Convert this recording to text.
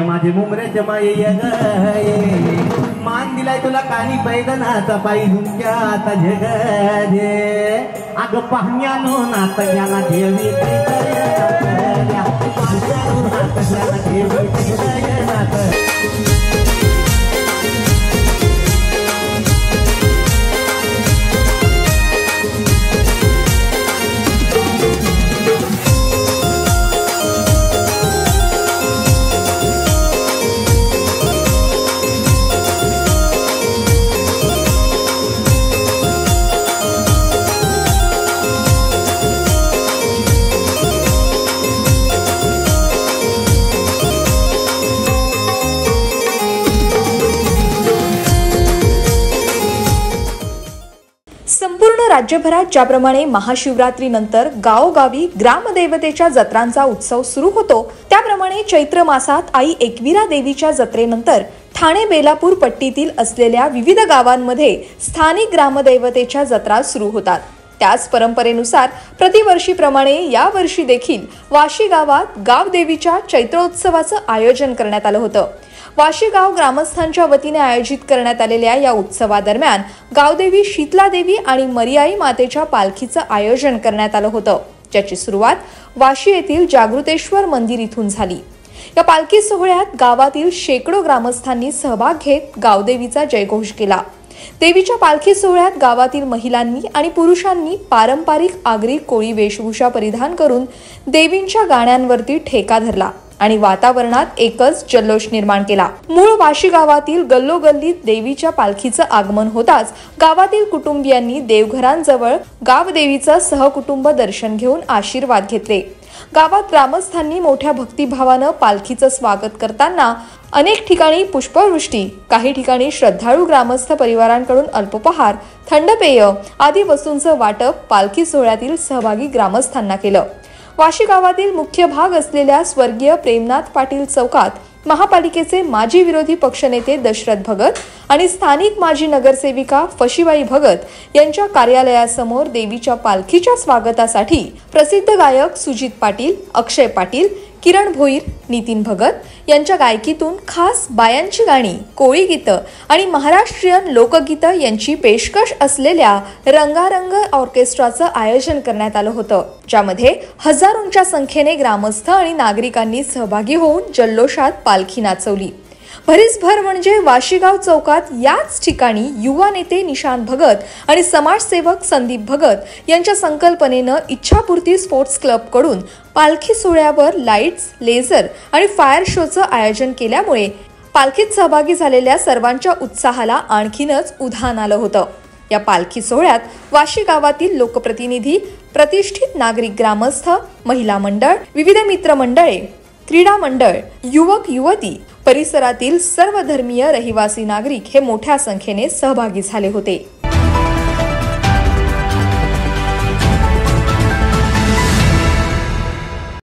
माझे मुमऱ्याच्या माये मान दिलाय तुला कानी पैदनाचा पायी झुमक्या आता जग दे अग पाहण्यानो नात ज्ञाना देवी संपूर्ण राज्यभरात ज्याप्रमाणे महाशिवरात्रीनंतर गावोगावी ग्रामदेवतेच्या जत्रांचा उत्सव सुरू होतो, त्याप्रमाणे चैत्र मासात आई एकविरा देवीच्या जत्रेनंतर ठाणे बेलापूर पट्टीतील असलेल्या विविध गावांमध्ये स्थानिक ग्रामदेवतेच्या जत्रा सुरू होतात। त्याच परंपरेनुसार प्रतिवर्षीप्रमाणे यावर्षी देखील वाशी गावात गावदेवीच्या चैत्रोत्सवाचं आयोजन करण्यात आलं होतं। वाशी गाव ग्रामस्थांच्या वतीने आयोजित करण्यात आलेल्या या उत्सवादरम्यान गावदेवी शीतलादेवी आणि मरियाई मातेच्या पालखीचं आयोजन करण्यात आलं होतं, ज्याची सुरुवात वाशी येथील जागृतेश्वर मंदिर इथून झाली। या पालखी सोहळ्यात गावातील शेकडो ग्रामस्थांनी सहभाग घेत गावदेवीचा जयघोष केला। देवीच्या पालखी सोहळ्यात गावातील महिलांनी आणि पुरुषांनी पारंपरिक आगरी कोळी वेशभूषा परिधान करून देवींच्या गाण्यांवरती ठेका धरला आणि वातावरणात एकच जल्लोष निर्माण केला। मूळ वाशी गावातील गल्लोगल्लीत देवीच्या पालखीचं आगमन होताच गावातील कुटुंबियांनी देवघरांजवळ गावदेवीचं सहकुटुंब दर्शन घेऊन आशीर्वाद घेतले। गावात ग्रामस्थांनी मोठ्या भक्तिभावानं पालखीचं स्वागत करताना अनेक ठिकाणी पुष्पवृष्टी, काही ठिकाणी श्रद्धाळू ग्रामस्थ परिवारांकडून अल्पोपहार, थंड पेय आदी वस्तूंचं वाटप पालखी सोहळ्यातील सहभागी ग्रामस्थांना केलं। वाशी गावातील मुख्य भाग असलेल्या स्वर्गीय प्रेमनाथ पाटील चौकात महापालिकेचे माजी विरोधी पक्षनेते दशरथ भगत आणि स्थानिक माजी नगरसेविका फशीबाई भगत यांच्या कार्यालयासमोर देवीच्या पालखीच्या स्वागतासाठी प्रसिद्ध गायक सुजित पाटील, अक्षय पाटील, किरण भोईर, नितीन भगत यांच्या गायकीतून खास बायांची गाणी, कोळी गीतं आणि महाराष्ट्रीयन लोकगीतं यांची पेशकश असलेल्या रंगारंग ऑर्केस्ट्राचं आयोजन करण्यात आलं होतं, ज्यामध्ये हजारोंच्या संख्येने ग्रामस्थ आणि नागरिकांनी सहभागी होऊन जल्लोषात पालखी नाचवली। भरीसभर म्हणजे वाशीगाव चौकात याच ठिकाणी युवा नेते निशांत भगत आणि समाजसेवक संदीप भगत यांच्या संकल्पनेनं इच्छापूर्ती स्पोर्ट्स क्लब कडून पालखी सोहळ्यावर लाईट्स, लेझर आणि फायर शोचं आयोजन केल्यामुळे पालखीत सहभागी झालेल्या सर्वांच्या उत्साहाला आणखीनच उधाण आलं होतं। या पालखी सोहळ्यात वाशी गावातील लोकप्रतिनिधी, प्रतिष्ठित नागरिक, ग्रामस्थ, महिला मंडळ, विविध मित्र मंडळे, क्रीडा मंडळ, युवक युवती, परिसरातील सर्व धर्मीय रहिवासी नागरिक हे मोठ्या संख्येने सहभागी झाले होते.